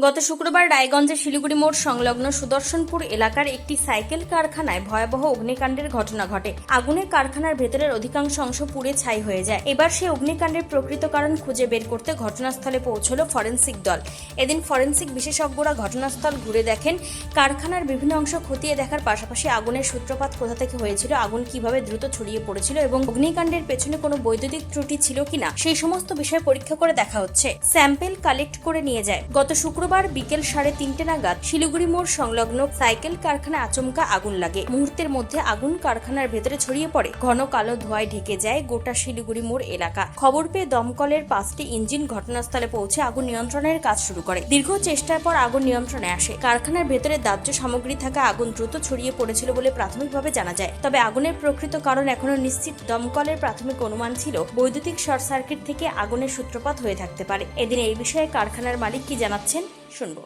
গত শুক্রবার রায়গঞ্জের শিলিগুড়ি মোড় সংলগ্ন সুদর্শনপুর এলাকার একটি সাইকেল কারখানায় ভয়াবহ অগ্নিকাণ্ডের ঘটনা ঘটে। আগুনে কারখানার ভেতরের অধিকাংশ অংশ পুড়ে ছাই হয়ে যায়। এবার সেই অগ্নিকাণ্ডের প্রকৃত কারণ খুঁজে বের করতে ঘটনাস্থলে পৌঁছলো ফরেনসিক দল। এদিন ফরেনসিক বিশেষজ্ঞরা ঘটনাস্থল ঘুরে দেখেন। কারখানার বিভিন্ন অংশ খতিয়ে দেখার পাশাপাশি আগুনের সূত্রপাত কোথা থেকে হয়েছিল, আগুন কিভাবে দ্রুত ছড়িয়ে পড়েছিল এবং অগ্নিকাণ্ডের পেছনে কোনো বৈদ্যুতিক ত্রুটি ছিল কিনা সেই সমস্ত বিষয় পরীক্ষা করে দেখা হচ্ছে। স্যাম্পেল কালেক্ট করে নিয়ে যায়। গত শুক্রবার বিকেল 3:30 নাগাদ শিলিগুড়ি মোড় সংলগ্ন সাইকেল কারখানায় আচমকা আগুন লাগে। মুহূর্তের মধ্যে আগুন কারখানার ভেতরে ছড়িয়ে পড়ে। ঘন কালো ধোঁয়ায় ঢেকে যায় গোটা শিলিগুড়ি মোড় এলাকা। খবর পেয়ে দমকলের 5টি ইঞ্জিন ঘটনাস্থলে পৌঁছে আগুন নিয়ন্ত্রণের কাজ শুরু করে। দীর্ঘ চেষ্টার পর আগুন নিয়ন্ত্রণে আসে। কারখানার ভেতরে দাহ্য সামগ্রী থাকা আগুন দ্রুত ছড়িয়ে পড়েছিল বলে প্রাথমিকভাবে জানা যায়। তবে আগুনের প্রকৃত কারণ এখনো নিশ্চিত। দমকলের প্রাথমিক অনুমান ছিল বৈদ্যুতিক শর্ট সার্কিট থেকে আগুনের সূত্রপাত হয়ে থাকতে পারে। এদিন এই বিষয়ে কারখানার মালিক কি জানাচ্ছেন শুনবো।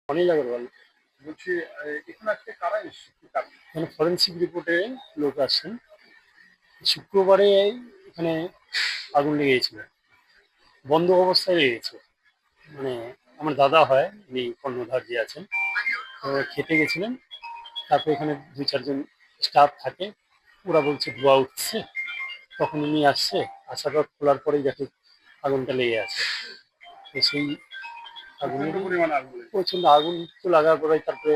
অনিল আগরওয়াল বলছি, এখানে আজকে কারা এসেছে? মানে ফরেন্সিক রিপোর্টে লোক আসছেন। শুক্রবারে এখানে আগুন লেগে গেছিল, বন্ধ অবস্থায় লেগে গেছে। মানে আমার দাদা হয়, উনি কর্ণধার যে আছেন, খেতে গেছিলেন। তারপর এখানে 2-4 জন স্টাফ থাকে, ওরা বলছে ধোঁয়া উঠছে। তখন উনি আসছে, আসার পর খোলার পরেই দেখে আগুনটা লেগে আছে। তো সেই প্রচন্ড আগুন তো লাগার পরে তারপরে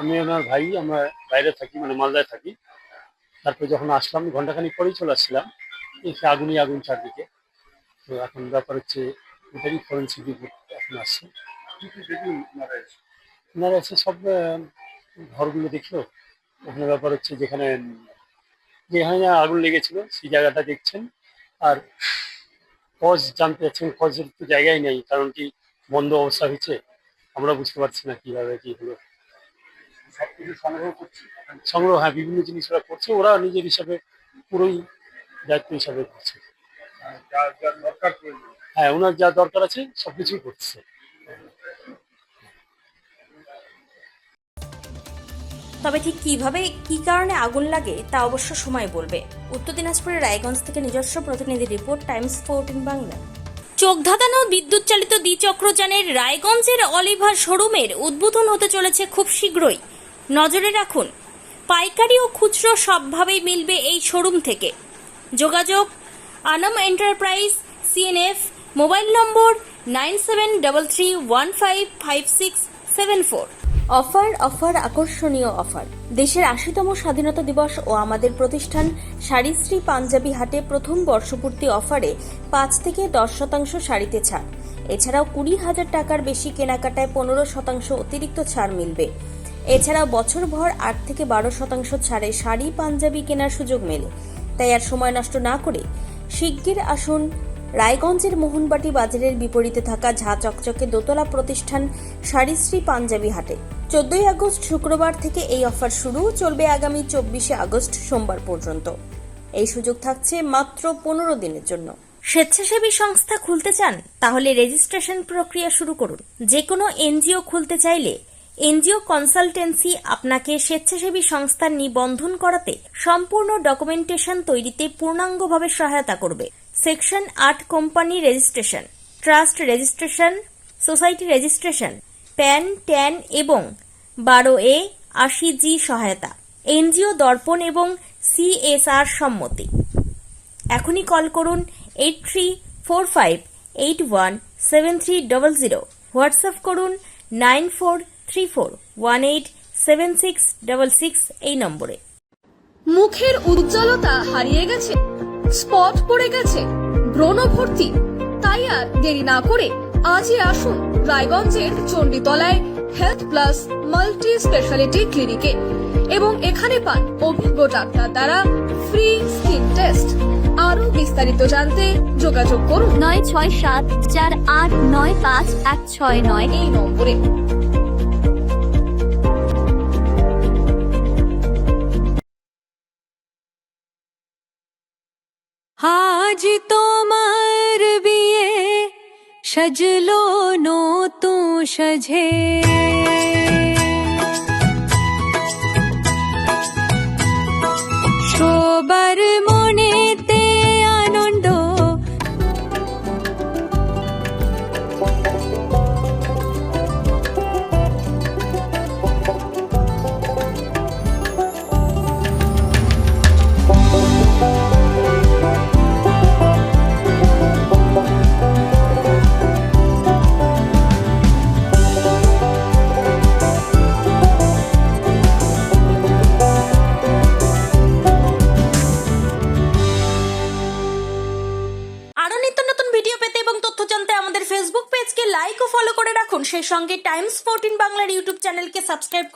আমি আমার ভাই, আমরা বাইরে থাকি, মানে মালদায় থাকি। তারপরে যখন আসলাম ঘন্টাখানিক পরেই চলে আসছিলাম, এসে আগুন চারদিকে। তো এখন ব্যাপার হচ্ছে ওটারই ফরেন্সিক রিপোর্ট এখন আসছে। ওনারা এসে সব ঘরগুলো দেখলো। ওখানে ব্যাপার হচ্ছে যেখানে যেখানে আগুন লেগেছিল সেই জায়গাটা দেখছেন। আর কজ জানতে চাচ্ছেন, কজের তো জায়গায় নেই, কারণ কি বন্ধ অবস্থা হয়েছে, আমরা বুঝতে পারছি না কিভাবে কি হলো। সবকিছু সংগ্রহ, হ্যাঁ, বিভিন্ন জিনিস ওরা করছে, ওরা নিজের হিসাবে পুরোই দায়িত্ব হিসাবে করছে। হ্যাঁ, ওনার যা দরকার আছে সবকিছুই করছে। তবে ঠিক কিভাবে কি কারণে আগুন লাগে তা অবশ্য সময় বলবে। উত্তর দিনাজপুরের রায়গঞ্জ থেকে নিজস্ব প্রতিনিধি রিপোর্ট, টাইমস 14 বাংলা। চোখ ধাঁধানো বিদ্যুৎ চালিত দ্বিচক্রযানের রায়গঞ্জের অলিভার শোরুমের উদ্বোধন হতে চলেছে খুব শীঘ্রই। নজরে রাখুন, পাইকারি ও খুচরো সবভাবেই মিলবে এই শোরুম থেকে। যোগাযোগ আনাম এন্টারপ্রাইজ, সিএনএফ, মোবাইল নম্বর 9733155674। অফার আকর্ষণীয় অফার। দেশের 80তম স্বাধীনতা দিবস ও আমাদের প্রতিষ্ঠান শাড়িশ্রী পাঞ্জাবি হাটে প্রথম বর্ষপূর্তি অফারে 5 থেকে 10% শাড়িতে ছাড়। এছাড়াও 20,000 টাকার বেশি কেনাকাটায় 15% অতিরিক্ত ছাড় মিলবে। এছাড়াও বছরভর 8 থেকে 12% ছাড়ে শাড়ি পাঞ্জাবি কেনার সুযোগ মেলে। তাই আর সময় নষ্ট না করে শিগগির আসুন রায়গঞ্জের মোহনবাটি বাজারের বিপরীতে থাকা ঝা চকচকে দোতলা প্রতিষ্ঠান শাড়িশ্রী পাঞ্জাবি হাটে। 14 আগস্ট শুক্রবার থেকে এই অফার শুরু, চলবে আগামী 24 আগস্ট সোমবার পর্যন্ত। এই সুযোগ থাকছে মাত্র 15 দিনের জন্য। স্বেচ্ছাসেবী সংস্থা খুলতে চান? তাহলে রেজিস্ট্রেশন প্রক্রিয়া শুরু করুন। যে কোনো এনজিও খুলতে চাইলে এনজিও কনসালটেন্সি আপনাকে স্বেচ্ছাসেবী সংস্থার নিবন্ধন করাতে, সম্পূর্ণ ডকুমেন্টেশন তৈরিতে পূর্ণাঙ্গভাবে সহায়তা করবে। Section 8 company registration, trust registration, society registration, pan, tan এবং 12A 80G সহায়তা, এনজিও দর্পণ এবং CSR সম্মতি। এখনই কল করুন 8345817300। হোয়াটসঅ্যাপ করুন 9434187666 এই নম্বরে। মুখের উজ্জ্বলতা হারিয়ে গেছে, স্পট পড়ে গেছে, ব্রণ ভর্তি, তাই আর দেরি না করে আজই আসুন রায়গঞ্জের চণ্ডীতলায় হেলথ প্লাস মাল্টি স্পেশালিটি ক্লিনিকে এবং এখানে পান অভিজ্ঞ ডাক্তার দ্বারা ফ্রি স্কিন টেস্ট। আরো বিস্তারিত জানতে যোগাযোগ করুন 9674895169 এই নম্বরে। আজ তোমার বিয়ে সাজলো নতুন সাজে, সবার মনেতে আনন্দ লাইক ও ফলো করে রাখুন, সেই সঙ্গে টাইমস 14 বাংলার ইউটিউব চ্যানেলকে সাবস্ক্রাইব করুন।